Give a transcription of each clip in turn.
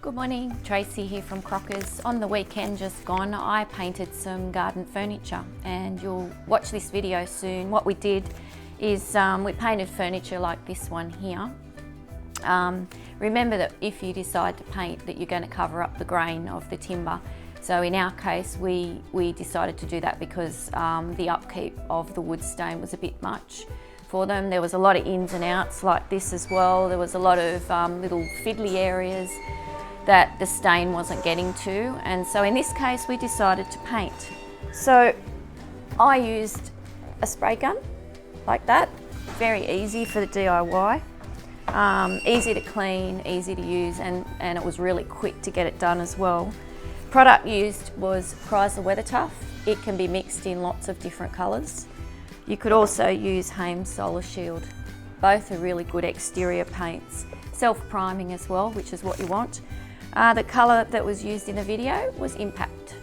Good morning, Tracy here from Crockers. On the weekend just gone, I painted some garden furniture and you'll watch this video soon. What we did is we painted furniture like this one here. Remember that if you decide to paint that you're going to cover up the grain of the timber. So in our case, we decided to do that because the upkeep of the wood stain was a bit much for them. There was a lot of ins and outs like this as well. There was a lot of little fiddly areas that the stain wasn't getting to, and so in this case we decided to paint. So I used a spray gun like that, very easy for the DIY, easy to clean, easy to use, and it was really quick to get it done as well. Product used was Krysler Weathertuff. It can be mixed in lots of different colours. You could also use Haymes Solashield. Both are really good exterior paints. Self-priming as well, which is what you want. The colour that was used in the video was Impact.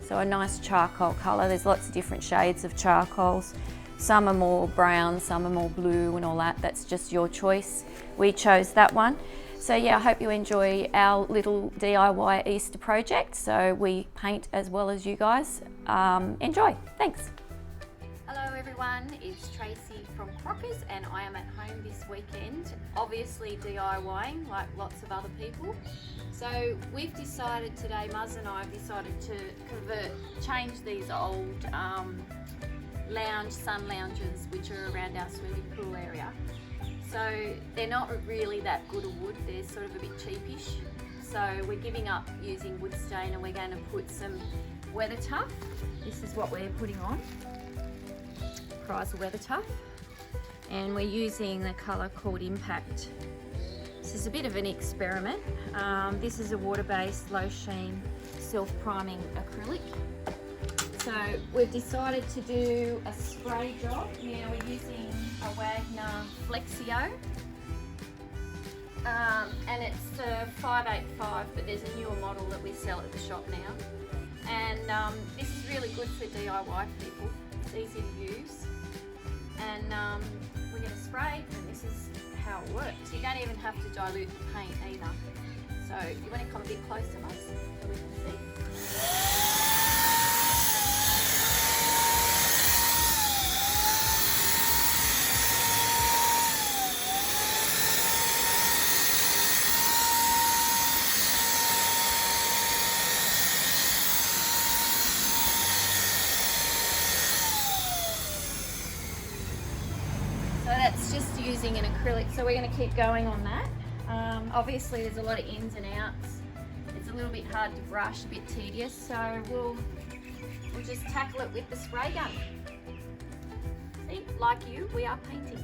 So a nice charcoal colour. There's lots of different shades of charcoals. Some are more brown, some are more blue and all that. That's just your choice. We chose that one. So yeah, I hope you enjoy our little DIY Easter project. So we paint as well as you guys. Enjoy, thanks. Hello everyone, it's Tracy from Crockers and I am at home this weekend, obviously DIYing like lots of other people. So we've decided today, Muzz and I have decided to change these old sun lounges which are around our swimming pool area. So they're not really that good a wood, they're sort of a bit cheapish. So we're giving up using wood stain and we're going to put some Weathertuff. This is what we're putting on. Krysler Weathertuff, and we're using the colour called Impact. This is a bit of an experiment. This is a water-based, low sheen, self-priming acrylic. So we've decided to do a spray job. Now we're using a Wagner Flexio, and it's a 585, but there's a newer model that we sell at the shop now. And this is really good for DIY people. It's easy to use. And we're going to spray, and this is how it works. You don't even have to dilute the paint either. So you want to come a bit closer, Muzz, so we can see. So that's just using an acrylic, so we're going to keep going on that. Obviously there's a lot of ins and outs. It's a little bit hard to brush, a bit tedious, so we'll just tackle it with the spray gun. See, like you, we are painting.